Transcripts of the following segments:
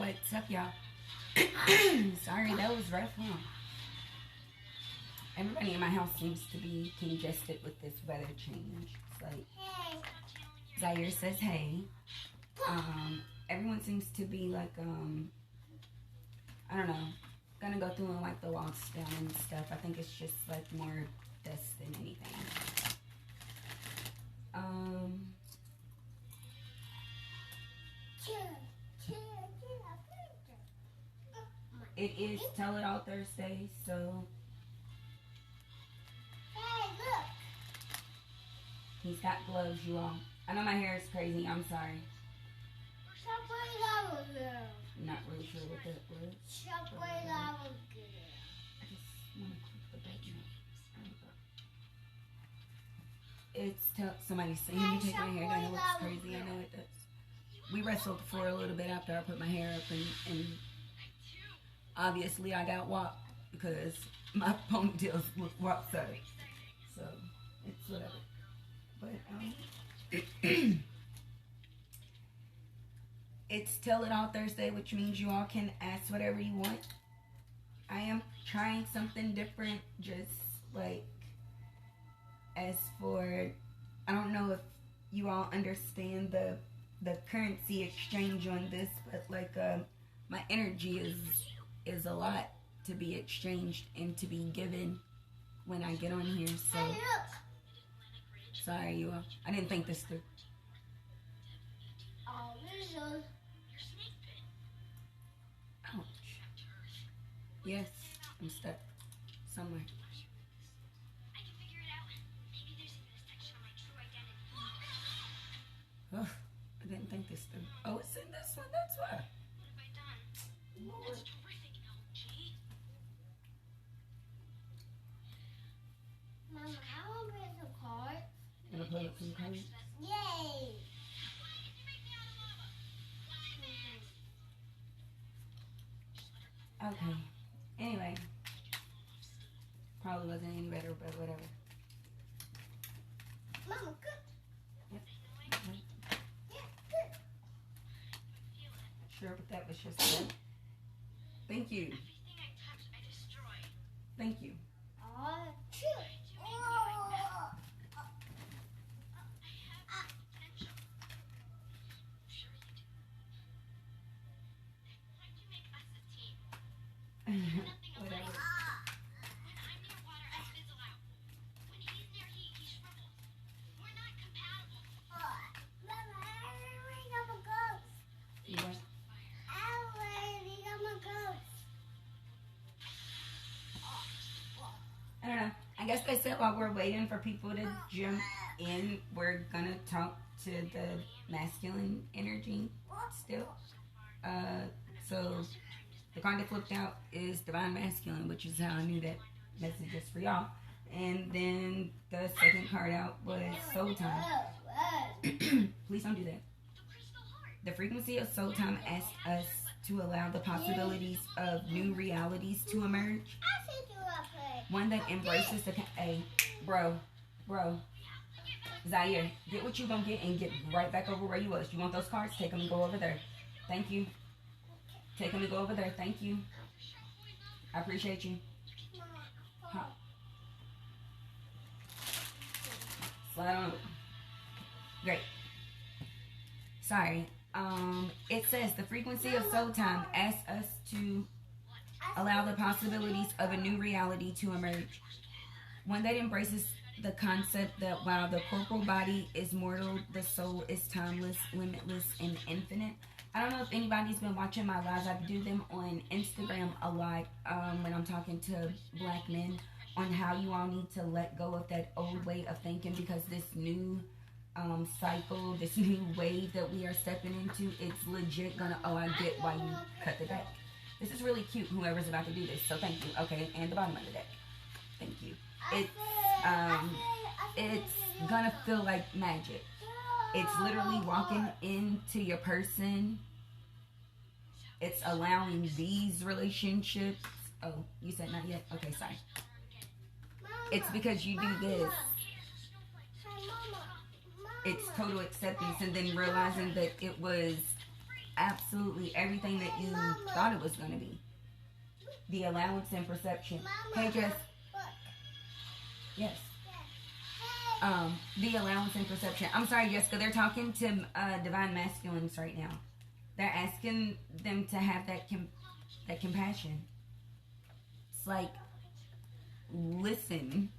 What's up, y'all? Sorry, that was rough, huh? Everybody in my house seems to be congested with this weather change. It's like, Zaire says, hey. Everyone seems to be like, I don't know, gonna go through and like the walls down and stuff. I think it's just like more dust than anything. It is Tell It All Thursday, so Hey, look. He's got gloves, you all. I know my hair is crazy. I'm sorry. I'm not really sure what that was. I just want to click the button. It's somebody saying me take my hair down. It looks crazy. I know it does. We wrestled for a little bit after I put my hair up, and obviously I got whopped because my ponytails look lopsided. So it's whatever. But it's Tell It All Thursday, which means you all can ask whatever you want. I am trying something different, just like as for, I don't know if you all understand the currency exchange on this, but like my energy is a lot to be exchanged and to be given when I get on here. So sorry, you all. I didn't think this through. Ouch. Yes, I'm stuck somewhere. Oh, I didn't think this through. Oh, it's in this one. That's why. Lord. Mama, how long is the card? Gonna play with some cards? Yay! Okay. Anyway. Probably wasn't any better, but whatever. Mama, good. Yep. Yeah, good. Sure, but that was just it. Thank you. Thank you. Two. Whatever. You what? I don't know. I guess they said while we're waiting for people to jump in, we're gonna talk to the masculine energy still. So the card that flipped out is Divine Masculine, which is how I knew that message is for y'all. And then the second card out was Soul Time. Please don't do that. The frequency of Soul Time asks us to allow the possibilities of new realities to emerge. One that embraces the... Hey, bro. Zaire, get what you gonna get and get right back over where you was. You want those cards? Take them and go over there. Thank you. Take them and go over there. Thank you. I appreciate you. Huh. Slide on. Great. Sorry. It says the frequency of Soul Time asks us to allow the possibilities of a new reality to emerge. One that embraces the concept that while the corporal body is mortal, the soul is timeless, limitless, and infinite. I don't know if anybody's been watching my lives. I do them on Instagram a lot when I'm talking to black men on how you all need to let go of that old way of thinking, because this new cycle, this new wave that we are stepping into, it's legit gonna, oh, I get why you cut the deck. This is really cute, whoever's about to do this, so thank you. Okay, and the bottom of the deck. Thank you. It's gonna feel like magic. It's literally walking into your person. It's allowing these relationships. Oh, you said not yet? Okay, sorry. It's because you do this. It's total acceptance, and then realizing that it was absolutely everything that you thought it was going to be. The allowance and perception. Mama, Hey, Jess. look. Yes. Hey. The allowance and perception. I'm sorry, Jessica. They're talking to divine masculines right now. They're asking them to have that compassion. It's like, listen.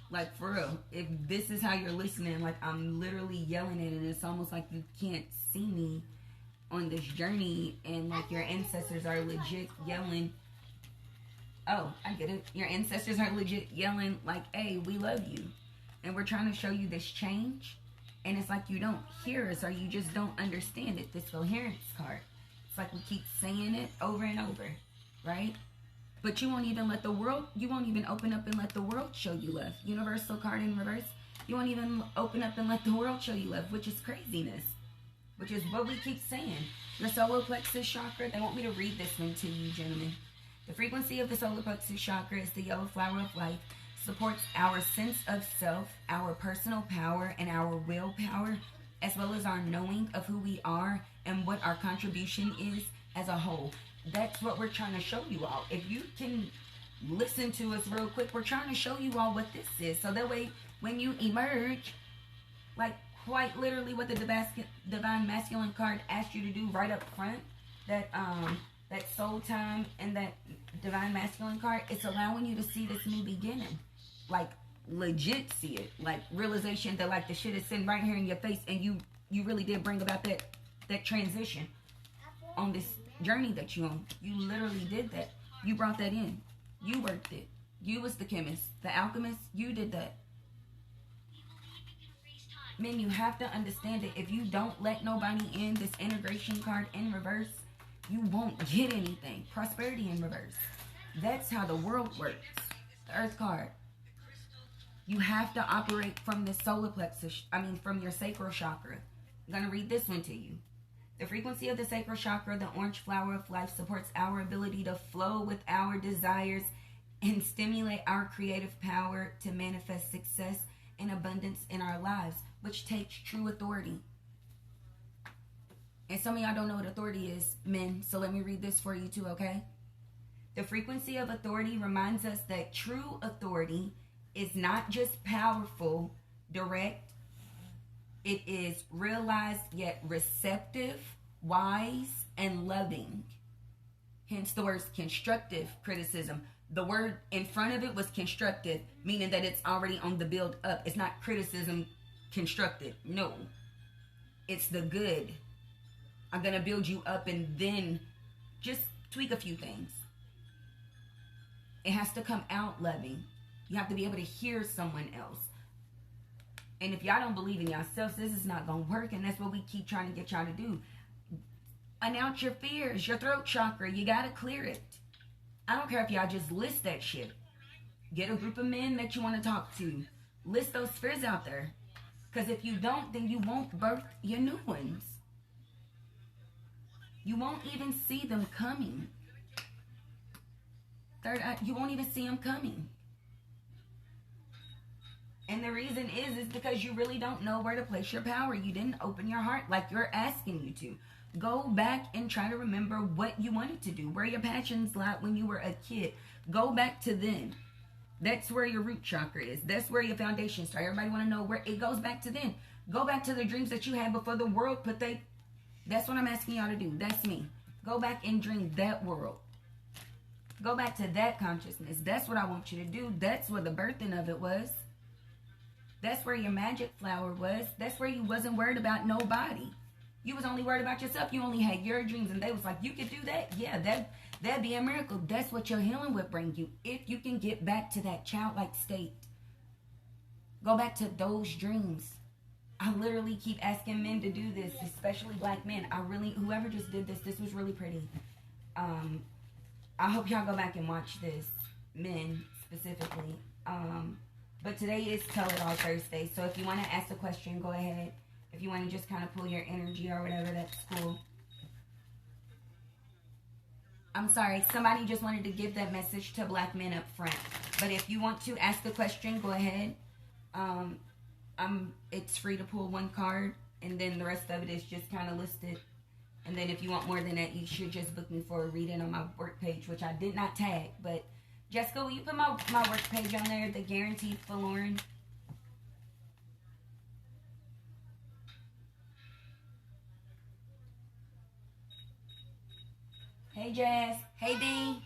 Like, for real. If this is how you're listening, like, I'm literally yelling it, and it's almost like you can't see me on this journey, and like your ancestors are legit yelling. Oh, I get it. Your ancestors are legit yelling like, hey, we love you. And we're trying to show you this change. And it's like you don't hear us, or you just don't understand it. This coherence card. It's like we keep saying it over and over. Right? But you won't even open up and let the world show you love. Universal card in reverse. You won't even open up and let the world show you love, which is craziness. Which is what we keep saying. Your solar plexus chakra. They want me to read this one to you, gentlemen. The frequency of the solar plexus chakra is the yellow flower of life, supports our sense of self, our personal power, and our willpower, as well as our knowing of who we are and what our contribution is as a whole. That's what we're trying to show you all. If you can listen to us real quick, we're trying to show you all what this is. So that way, when you emerge, like quite literally what the divine masculine card asked you to do right up front, that soul time and that divine masculine card, it's allowing you to see this new beginning. Like, legit see it. Like, realization that, like, the shit is sitting right here in your face, and you really did bring about that transition on this journey that you on. You literally did that. You brought that in. You worked it. You was the chemist, the alchemist. You did that. Men, you have to understand it. If you don't let nobody in, this integration card in reverse, you won't get anything. Prosperity in reverse. That's how the world works. The earth card. You have to operate from the solar plexus, from your sacral chakra. I'm going to read this one to you. The frequency of the sacral chakra, the orange flower of life, supports our ability to flow with our desires and stimulate our creative power to manifest success and abundance in our lives, which takes true authority. And some of y'all don't know what authority is, men, so let me read this for you too, okay? The frequency of authority reminds us that true authority is not just powerful, direct. It is realized yet receptive, wise, and loving. Hence the words constructive criticism. The word in front of it was constructive, meaning that it's already on the build up. It's not criticism constructive. No. It's the good. I'm going to build you up and then just tweak a few things. It has to come out loving. You have to be able to hear someone else. And if y'all don't believe in yourselves, this is not going to work. And that's what we keep trying to get y'all to do. Announce your fears, your throat chakra. You got to clear it. I don't care if y'all just list that shit. Get a group of men that you want to talk to. List those fears out there. Because if you don't, then you won't birth your new ones. You won't even see them coming. Third eye, you won't even see them coming. And the reason is because you really don't know where to place your power. You didn't open your heart like you're asking you to. Go back and try to remember what you wanted to do, where your passions lie when you were a kid. Go back to then. That's where your root chakra is. That's where your foundation starts. Everybody want to know where it goes back to then. Go back to the dreams that you had before the world put they. That's what I'm asking y'all to do. That's me. Go back and dream that world. Go back to that consciousness. That's what I want you to do. That's where the birthing of it was. That's where your magic flower was. That's where you wasn't worried about nobody. You was only worried about yourself. You only had your dreams, and they was like, you could do that? Yeah, that'd be a miracle. That's what your healing would bring you. If you can get back to that childlike state. Go back to those dreams. I literally keep asking men to do this, especially black men. Whoever just did this was really pretty. I hope y'all go back and watch this, men specifically. But today is Tell It All Thursday, so if you want to ask a question, go ahead. If you want to just kind of pull your energy or whatever, that's cool. I'm sorry, somebody just wanted to give that message to black men up front. But if you want to ask a question, go ahead. It's free to pull one card, and then the rest of it is just kind of listed And then if you want more than that, you should just book me for a reading on my work page, which I did not tag. But Jessica, will you put my work page on there, the Guaranteed for Lauren? Hey, Jazz. Hey, Dee.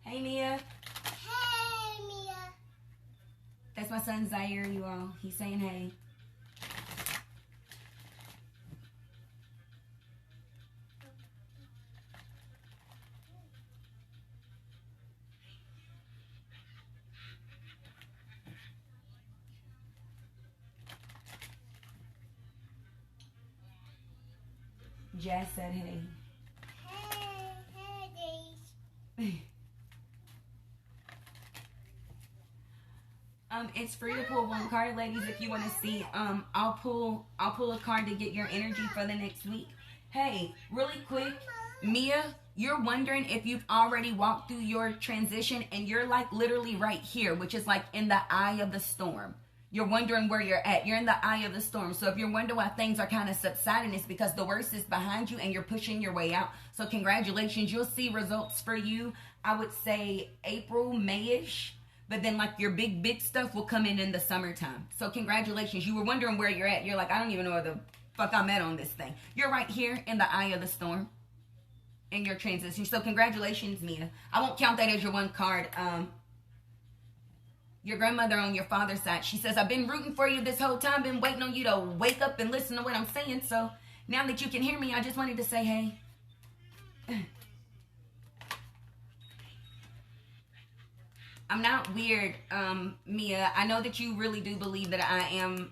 Hey, Mia. Hey, Mia. That's my son, Zaire, you all. He's saying hey. Jazz said hey. Hey, It's free to pull one card, ladies. If you want to see, I'll pull a card to get your energy for the next week. Hey, really quick, Mia, you're wondering if you've already walked through your transition, and you're like literally right here, which is like in the eye of the storm. You're wondering where you're at. You're in the eye of the storm. So if you're wondering why things are kind of subsiding, it's because the worst is behind you and you're pushing your way out. So congratulations. You'll see results for you, I would say April, May-ish. But then like your big stuff will come in the summertime. So congratulations. You were wondering where you're at. You're like, I don't even know where the fuck I'm at on this thing. You're right here in the eye of the storm in your transition. So congratulations, Mia. I won't count that as your one card. Your grandmother on your father's side, she says, I've been rooting for you this whole time, been waiting on you to wake up and listen to what I'm saying. So now that you can hear me, I just wanted to say hey. I'm not weird, Mia. I know that you really do believe that I am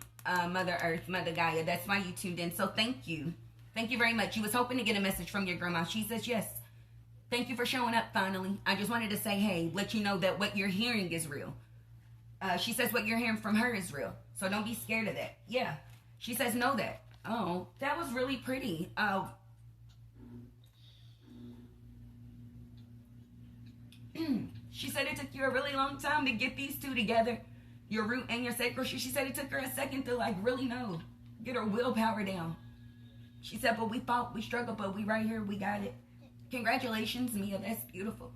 Mother Earth, Mother Gaia. That's why you tuned in. So thank you. Thank you very much. You was hoping to get a message from your grandma. She says yes. Thank you for showing up finally. I just wanted to say hey, let you know that what you're hearing is real. She says what you're hearing from her is real. So don't be scared of that. Yeah. She says know that. Oh, that was really pretty. She said it took you a really long time to get these two together. Your root and your sacral. She said it took her a second to like really know. Get her willpower down. She said, but we fought, we struggled, but we right here, we got it. Congratulations, Mia. That's beautiful.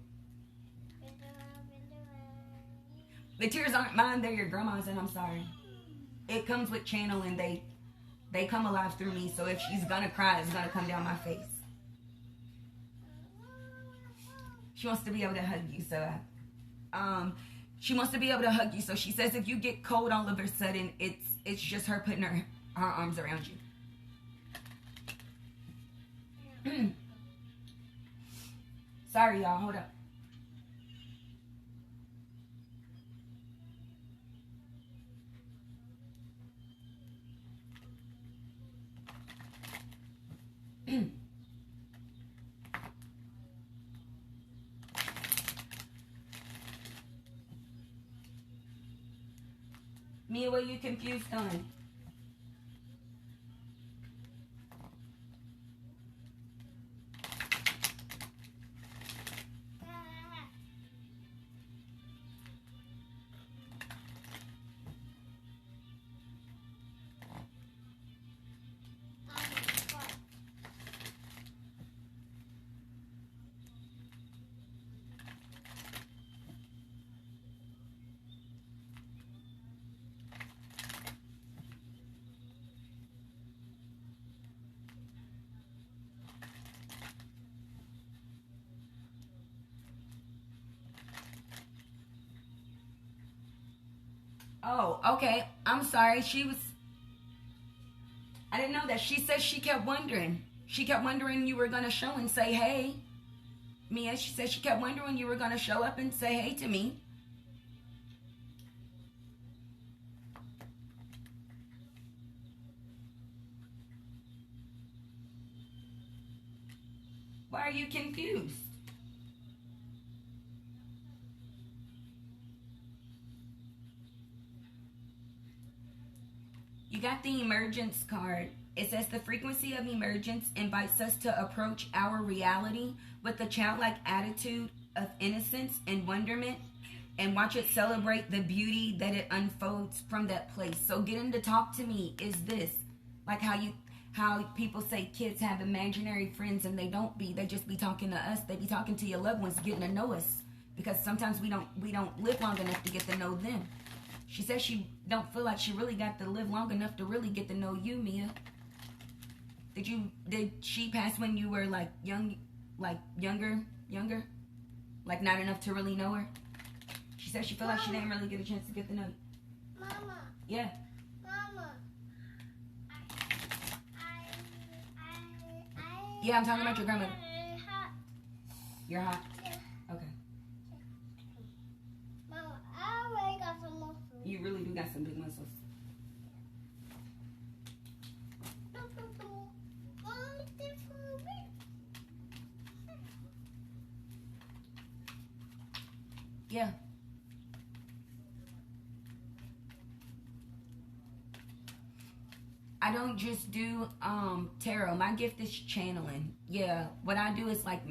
The tears aren't mine, they're your grandma's, and I'm sorry. It comes with channeling. They come alive through me, so if she's gonna cry, it's gonna come down my face. She wants to be able to hug you, so she wants to be able to hug you. So she says if you get cold all of a sudden, it's just her putting her arms around you. Sorry, y'all. Hold up. Mia, what are you confused on? Oh, okay. I'm sorry. I didn't know that. She said she kept wondering. She kept wondering you were going to show and say hey. Mia, she said she kept wondering you were going to show up and say hey to me. Why are you confused? You got the emergence card. It says the frequency of emergence invites us to approach our reality with a childlike attitude of innocence and wonderment, and watch it celebrate the beauty that it unfolds from that place. So getting to talk to me is this, like how how people say kids have imaginary friends and they don't be. They just be talking to us. They be talking to your loved ones, getting to know us. Because sometimes we don't live long enough to get to know them. She says she don't feel like she really got to live long enough to really get to know you, Mia. Did she pass when you were like younger? Like not enough to really know her? She said she felt like she didn't really get a chance to get to know you. Mama. Yeah. Mama. Yeah, I'm talking about your grandmother. Hot. You're hot? Yeah. Okay. Mama, I already got some muscles. You really do got some big muscles. Yeah. I don't just do tarot. My gift is channeling. Yeah. What I do is like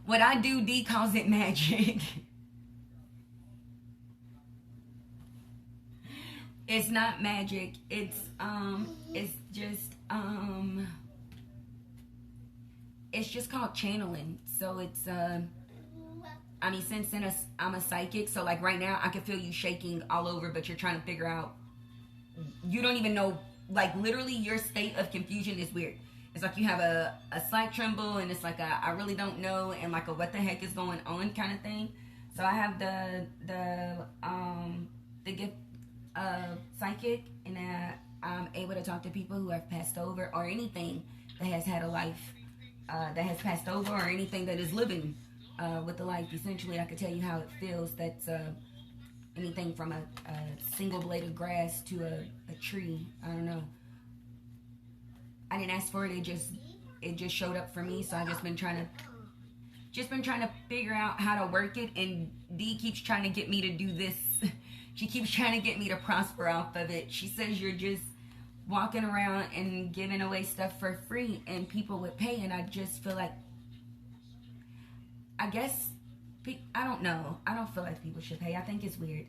what I do, D calls it magic. It's not magic. It's just called channeling. So it's I mean, since I'm a psychic, so like right now I can feel you shaking all over, but you're trying to figure out. You don't even know, like literally your state of confusion is weird. It's like you have a slight tremble, and it's like a I really don't know, and like a what the heck is going on kind of thing. So I have the gift of psychic, and I'm able to talk to people who have passed over, or anything that has had a life that has passed over, or anything that is living with the life. Essentially, I could tell you how it feels. That's anything from a single blade of grass to a tree. I don't know. I didn't ask for it. It just showed up for me. So I just been trying to figure out how to work it. And D keeps trying to get me to do this. She keeps trying to get me to prosper off of it. She says you're just walking around and giving away stuff for free, and people would pay. And I just feel like, I guess, I don't know. I don't feel like people should pay. I think it's weird.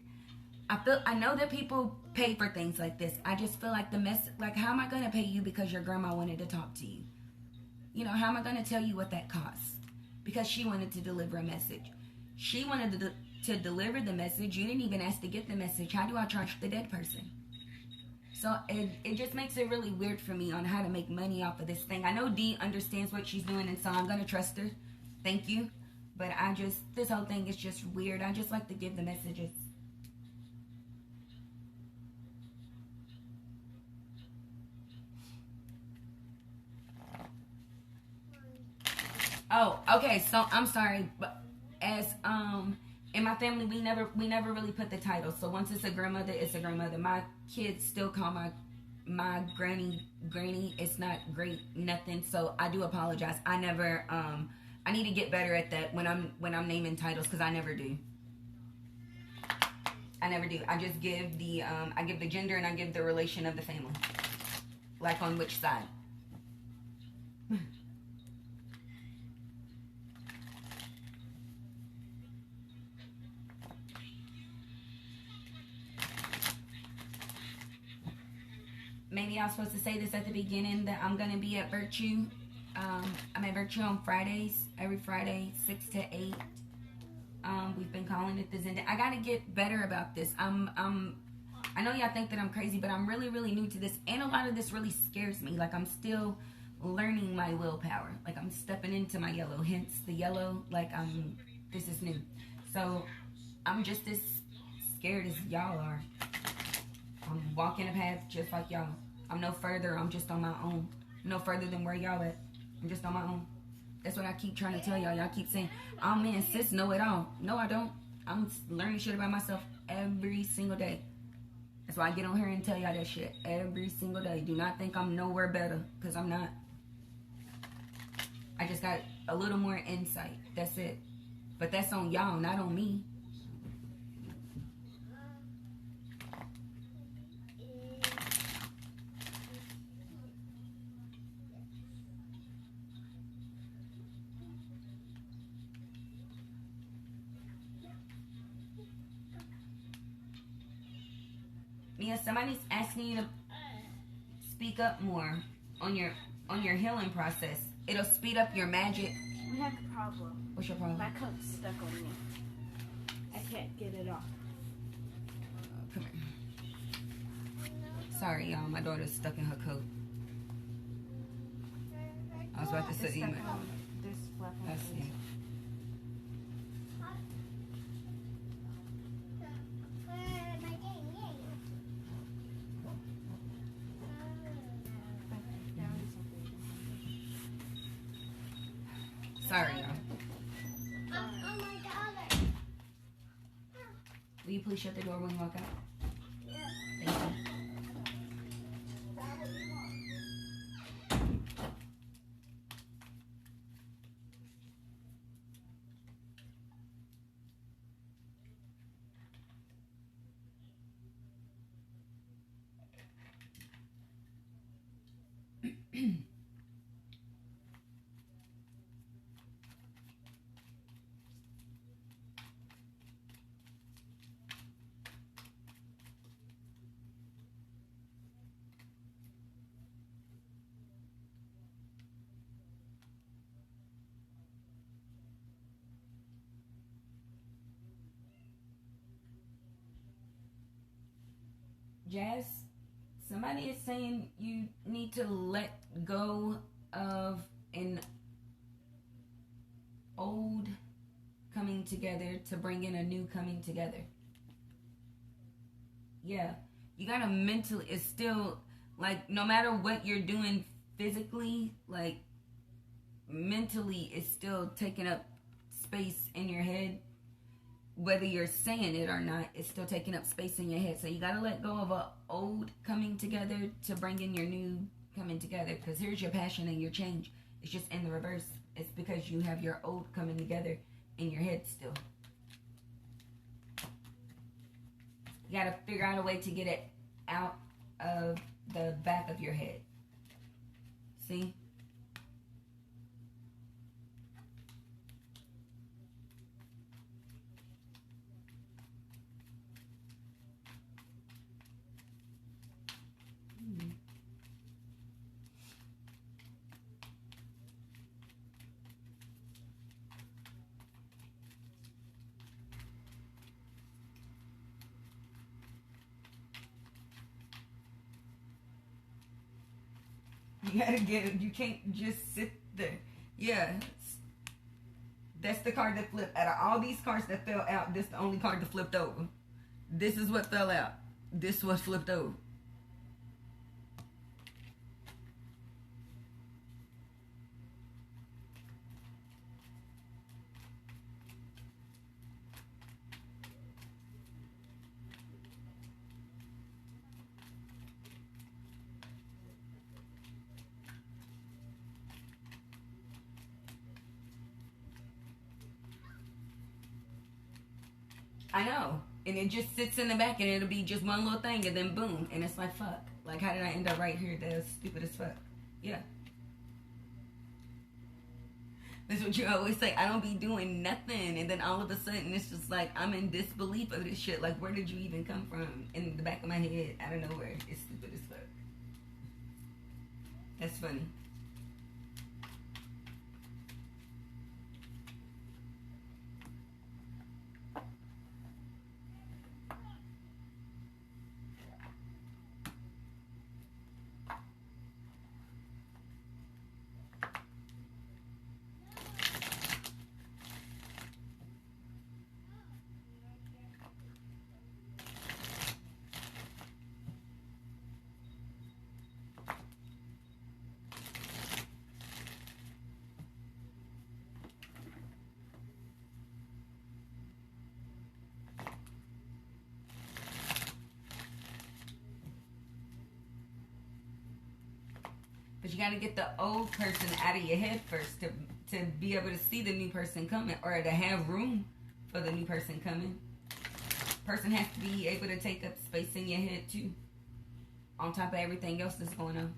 I know that people pay for things like this. I just feel like like, how am I going to pay you because your grandma wanted to talk to you? You know, how am I going to tell you what that costs? Because she wanted to deliver a message. She wanted to deliver the message. You didn't even ask to get the message. How do I charge the dead person? So it just makes it really weird for me on how to make money off of this thing. I know Dee understands what she's doing, and so I'm going to trust her. Thank you. But this whole thing is just weird. I just like to give the messages. Oh, okay. So I'm sorry, but as in my family, we never really put the title. So once it's a grandmother, it's a grandmother. My kids still call my granny. It's not great, nothing. So I do apologize. I never I need to get better at that when I'm naming titles, because I never do. I just give the gender, and I give the relation of the family, like on which side. Maybe I was supposed to say this at the beginning, that I'm gonna be at Virtue. I'm at Virtue on Fridays, every Friday, 6 to 8. We've been calling it the Zen. I gotta get better about this. I know y'all think that I'm crazy, but I'm really, really new to this, and a lot of this really scares me. Like, I'm still learning my willpower. Like, I'm stepping into my yellow, hence the yellow. Like, this is new. So, I'm just as scared as y'all are. I'm walking a path just like y'all. I'm no further. I'm just on my own. No further than where y'all at. I'm just on my own. That's what I keep trying to tell y'all. Y'all keep saying, oh man, sis, know it all. No, I don't. I'm learning shit about myself every single day. That's why I get on here and tell y'all that shit every single day. Do not think I'm nowhere better, because I'm not. I just got a little more insight. That's it. But that's on y'all, not on me. Mia, somebody's asking you to speak up more. on your healing process. It'll speed up your magic. We have a problem. What's your problem? My coat's stuck on me. I can't get it off. Come here. Sorry, y'all. My daughter's stuck in her coat. I was about to It's say, stuck on this flap on I the see. inside. Down is something. Sorry, y'all. Oh my God. Will you please shut the door when you walk out? Yeah. Thank you. Jazz, somebody is saying you need to let go of an old coming together to bring in a new coming together. Yeah, you gotta mentally, it's still like no matter what you're doing physically, like mentally, it's still taking up space in your head. Whether you're saying it or not, it's still taking up space in your head. So you got to let go of a old coming together to bring in your new coming together. Because here's your passion and your change. It's just in the reverse. It's because you have your old coming together in your head still. You got to figure out a way to get it out of the back of your head. See? You gotta get it. You can't just sit there. Yeah. That's the card that flipped. Out of all these cards that fell out, this is the only card that flipped over. This is what fell out. This is what flipped over. I know. And it just sits in the back and it'll be just one little thing and then boom. And it's like, fuck. Like, how did I end up right here? That's stupid as fuck. Yeah. That's what you always say. I don't be doing nothing. And then all of a sudden, it's just like, I'm in disbelief of this shit. Like, where did you even come from? In the back of my head, out of nowhere. It's stupid as fuck. That's funny. But you got to get the old person out of your head first to be able to see the new person coming, or to have room for the new person coming. Person has to be able to take up space in your head too, on top of everything else that's going on.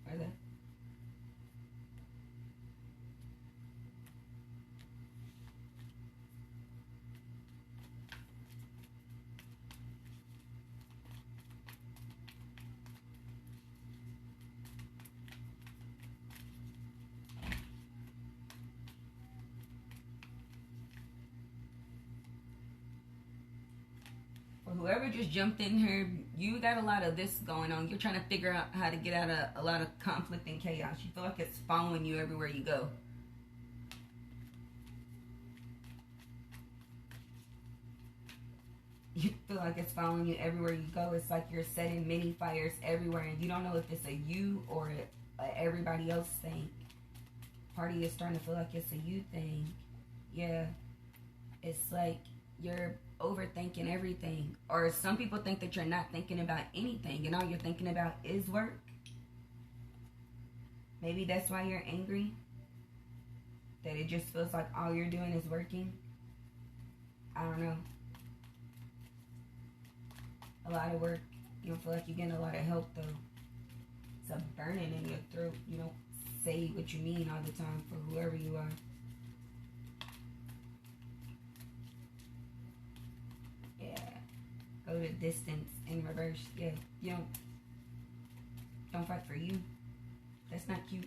Right there. whoever just jumped in here, you got a lot of this going on. You're trying to figure out how to get out of a lot of conflict and chaos. You feel like it's following you everywhere you go. You feel like it's following you everywhere you go. It's like you're setting many fires everywhere, and you don't know if it's a you or everybody else thing. Part of you is starting to feel like it's a you thing. Yeah. It's like you're overthinking everything. Or some people think that you're not thinking about anything, and all you're thinking about is work. Maybe that's why you're angry. That it just feels like all you're doing is working. I don't know. A lot of work. You don't feel like you're getting a lot of help, though. It's a burning in your throat. You don't say what you mean all the time for whoever you are. Yeah. Go to distance in reverse. Yeah. You don't fight for you. That's not cute.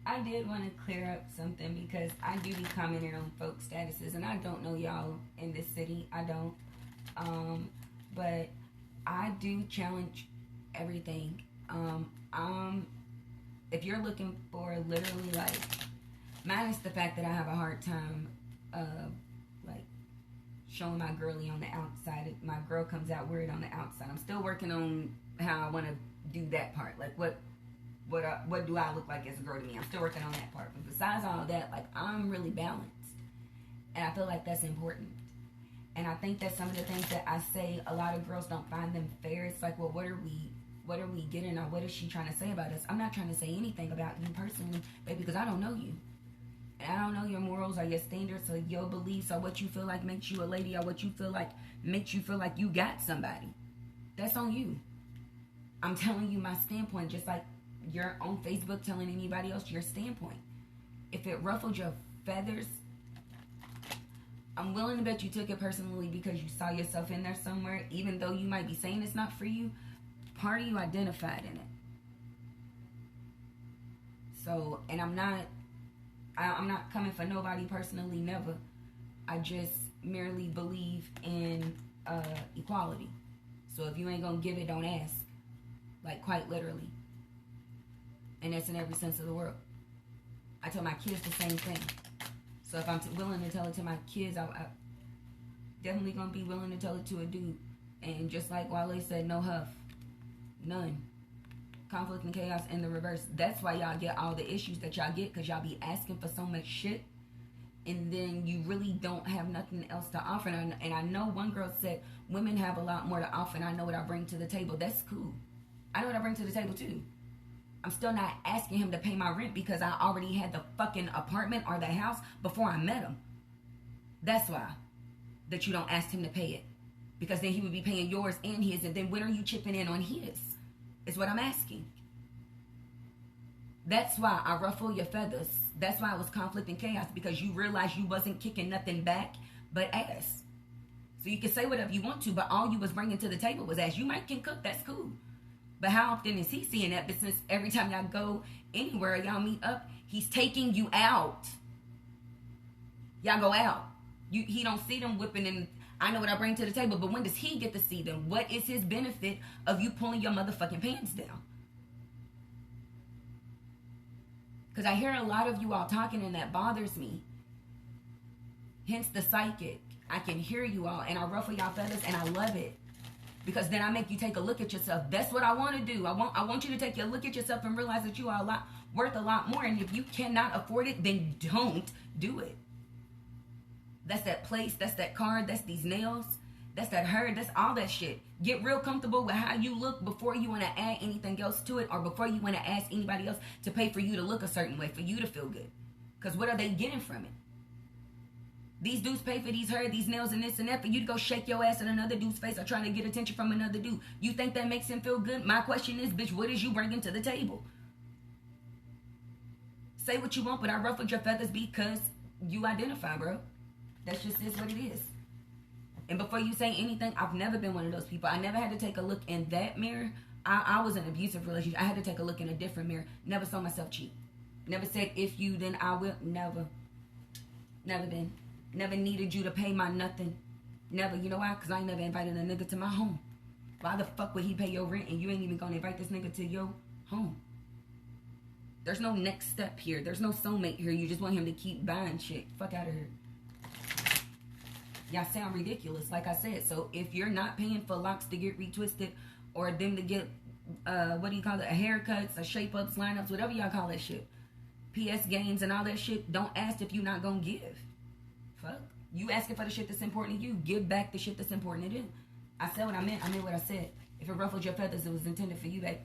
I did want to clear up something because I do be commenting on folks' statuses, and I don't know y'all in this city. I don't. But I do challenge everything. If you're looking for literally like, minus the fact that I have a hard time, like showing my girly on the outside. My girl comes out weird on the outside. I'm still working on how I want to do that part. Like what do I look like as a girl to me? I'm still working on that part. But besides all of that, like, I'm really balanced. And I feel like that's important. And I think that some of the things that I say, a lot of girls don't find them fair. It's like, well, what are we getting, or what is she trying to say about us? I'm not trying to say anything about you personally, baby, because I don't know you. And I don't know your morals or your standards or your beliefs or what you feel like makes you a lady or what you feel like makes you feel like you got somebody. That's on you. I'm telling you my standpoint, just like you're on Facebook telling anybody else your standpoint. If it ruffled your feathers, I'm willing to bet you took it personally because you saw yourself in there somewhere. Even though you might be saying it's not for you, part of you identified in it. So, and I'm not coming for nobody personally, never. I just merely believe in equality. So if you ain't gonna give it, don't ask. Like, quite literally. And that's in every sense of the world. I tell my kids the same thing. So if I'm willing to tell it to my kids, I'm definitely going to be willing to tell it to a dude. And just like Wale said, no huff. None. Conflict and chaos in the reverse. That's why y'all get all the issues that y'all get, because y'all be asking for so much shit. And then you really don't have nothing else to offer. And I know one girl said, women have a lot more to offer, and I know what I bring to the table. That's cool. I know what I bring to the table, too. I'm still not asking him to pay my rent because I already had the fucking apartment or the house before I met him. That's why. That you don't ask him to pay it. Because then he would be paying yours and his, and then when are you chipping in on his? Is what I'm asking. That's why I ruffle your feathers. That's why it was conflict and chaos, because you realized you wasn't kicking nothing back but ass. So you can say whatever you want to, but all you was bringing to the table was ass. You might can cook, that's cool. But how often is he seeing that? Since every time y'all go anywhere, y'all meet up, he's taking you out. Y'all go out. He don't see them whipping, and I know what I bring to the table, but when does he get to see them? What is his benefit of you pulling your motherfucking pants down? Because I hear a lot of you all talking, and that bothers me. Hence the psychic. I can hear you all, and I ruffle y'all feathers, and I love it. Because then I make you take a look at yourself. That's what I want to do. I want you to take a look at yourself and realize that you are worth a lot more. And if you cannot afford it, then don't do it. That's that place. That's that car. That's these nails. That's that hair. That's all that shit. Get real comfortable with how you look before you want to add anything else to it, or before you want to ask anybody else to pay for you to look a certain way, for you to feel good. Because what are they getting from it? These dudes pay for these hair, these nails, and this and that for you to go shake your ass at another dude's face or trying to get attention from another dude. You think that makes him feel good? My question is, bitch, what is you bringing to the table? Say what you want, but I ruffled your feathers because you identify, bro. That's just is what it is. And before you say anything, I've never been one of those people. I never had to take a look in that mirror. I was in an abusive relationship. I had to take a look in a different mirror. Never saw myself cheat. Never said, if you, then I will. Never. Never been. Never needed you to pay my nothing. Never. You know why? Because I ain't never invited a nigga to my home. Why the fuck would he pay your rent and you ain't even gonna invite this nigga to your home? There's no next step here. There's no soulmate here. You just want him to keep buying shit. Fuck out of here. Y'all sound ridiculous, like I said. So if you're not paying for locks to get retwisted or them to get, what do you call it, haircuts, or shape-ups, lineups, whatever y'all call that shit, PS games and all that shit, don't ask if you're not going to give. Fuck. You asking for the shit that's important to you. Give back the shit that's important to them. I said what I meant. I meant what I said. If it ruffled your feathers, it was intended for you, babe.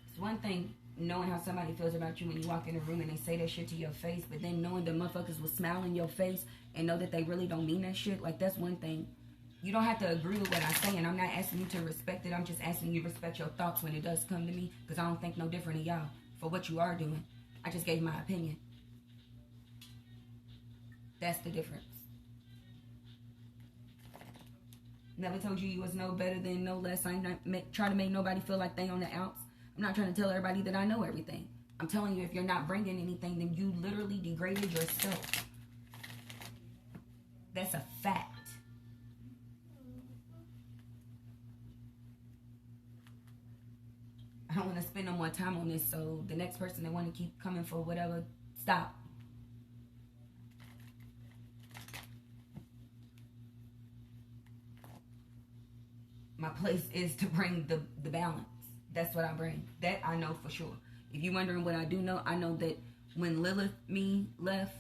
It's one thing knowing how somebody feels about you when you walk in a room and they say that shit to your face, but then knowing the motherfuckers will smile in your face and know that they really don't mean that shit, like, that's one thing. You don't have to agree with what I say, and I'm not asking you to respect it. I'm just asking you to respect your thoughts when it does come to me, because I don't think no different of y'all for what you are doing. I just gave my opinion. That's the difference. Never told you was no better than no less. I ain't trying to make nobody feel like they on the outs. I'm not trying to tell everybody that I know everything. I'm telling you, if you're not bringing anything, then you literally degraded yourself. That's a fact. I don't want to spend no more time on this, so the next person that want to keep coming for whatever, stop. My place is to bring the balance. That's what I bring. That I know for sure. If you're wondering what I do know, I know that when Lilith me left,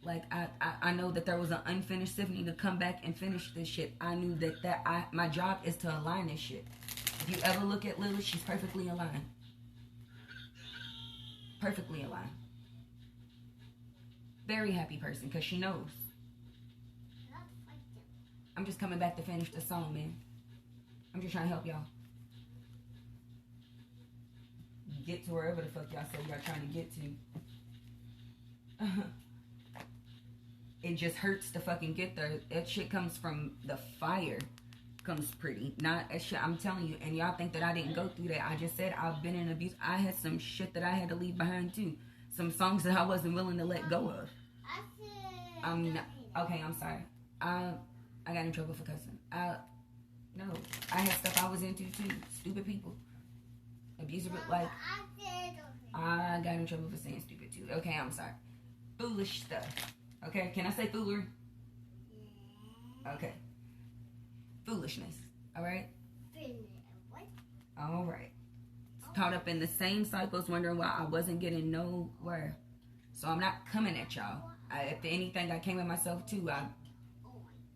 like I know that there was an unfinished symphony to come back and finish this shit. I knew that my job is to align this shit. If you ever look at Lilith, she's perfectly aligned. Perfectly aligned. Very happy person because she knows. I'm just coming back to finish the song, man. I'm just trying to help y'all get to wherever the fuck y'all say y'all trying to get to. It just hurts to fucking get there. That shit comes from the fire. Comes pretty. Not a shit. I'm telling you. And y'all think that I didn't go through that. I just said I've been in abuse. I had some shit that I had to leave behind too. Some songs that I wasn't willing to let go of. I'm not. Okay, I'm sorry. I got in trouble for cussing. No. I had stuff I was into too. Stupid people. Abusive, like, I got in trouble for saying stupid too. Okay, I'm sorry. Foolish stuff. Okay, can I say foolery? Okay. Foolishness. Alright? Alright. Caught up in the same cycles, wondering why I wasn't getting nowhere. So I'm not coming at y'all. If anything, I came at myself too.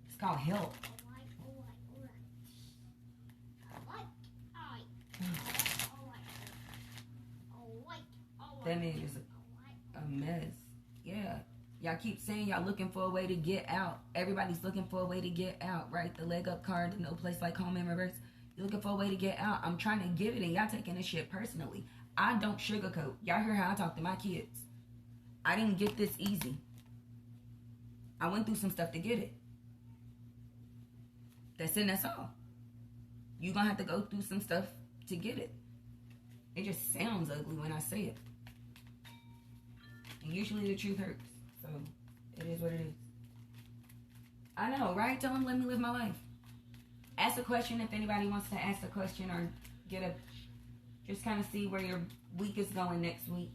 It's called help. That man is a mess. Yeah. Y'all keep saying y'all looking for a way to get out. Everybody's looking for a way to get out, right? The leg up card, no place like home in reverse. You're looking for a way to get out. I'm trying to give it and y'all taking this shit personally. I don't sugarcoat. Y'all hear how I talk to my kids. I didn't get this easy. I went through some stuff to get it. That's it, that's all. You're gonna have to go through some stuff to get it. It just sounds ugly when I say it. And usually the truth hurts. So, it is what it is. I know, right? Tell them, let me live my life. Ask a question if anybody wants to ask a question or just kind of see where your week is going next week.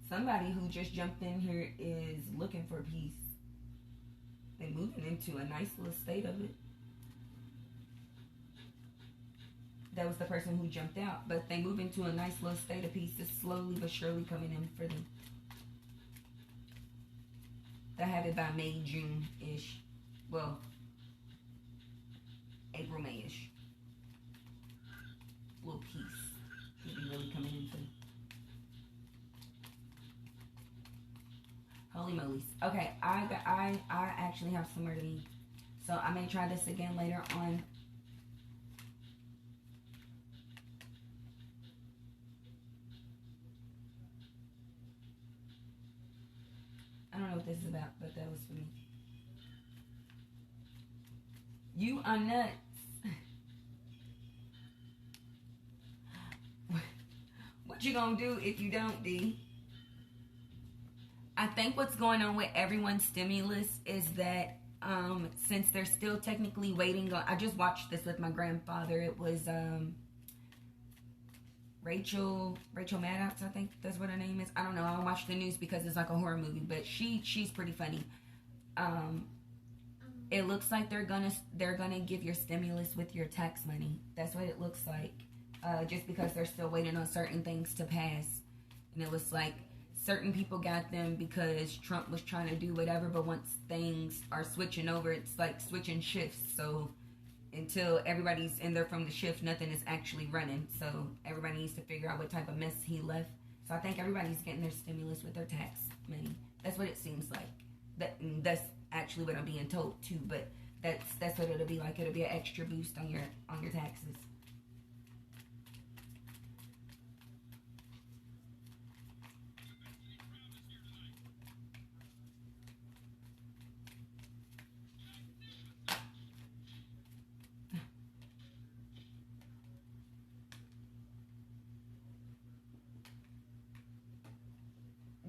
Somebody who just jumped in here is looking for peace. They're moving into a nice little state of it. That was the person who jumped out. But they move into a nice little state of peace. It's slowly but surely coming in for them. They'll have it by May, June-ish. Well, April, May-ish. Little piece. Should be really coming into. Holy moly's. Okay, I actually have somewhere to be. So I may try this again later on. I don't know what this is about, but that was for me. You are nuts. What you gonna do if you don't, D? I think what's going on with everyone's stimulus is that since they're still technically waiting on, I just watched this with my grandfather. It was Rachel Maddox, I think that's what her name is. I don't know. I don't watch the news because it's like a horror movie, but she's pretty funny. It looks like they're gonna give your stimulus with your tax money. That's what it looks like. Just because they're still waiting on certain things to pass, and it was like certain people got them because Trump was trying to do whatever, but once things are switching over, it's like switching shifts. So until everybody's in there from the shift, nothing is actually running. So everybody needs to figure out what type of mess he left. So I think everybody's getting their stimulus with their tax money. That's what it seems like. That's actually what I'm being told too. But that's what it'll be like. It'll be an extra boost on your taxes.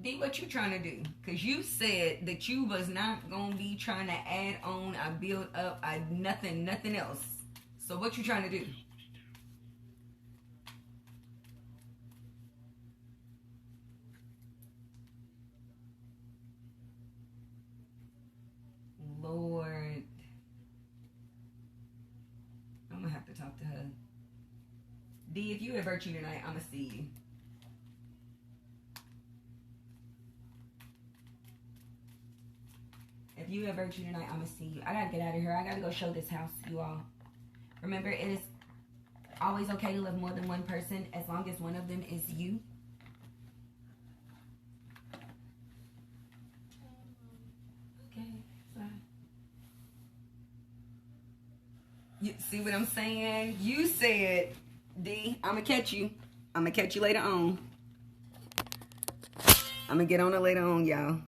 D, what you trying to do? Because you said that you was not going to be trying to add on, I build up, nothing else. So what you trying to do? Lord. I'm going to have to talk to her. D, if you at Virtue tonight, I'm going to see you. If you at Virtue tonight, I'm going to see you. I got to get out of here. I got to go show this house, you all. Remember, it is always okay to love more than one person as long as one of them is you. Okay, bye. You see what I'm saying? You said, D, I'm going to catch you. I'm going to catch you later on. I'm going to get on it later on, y'all.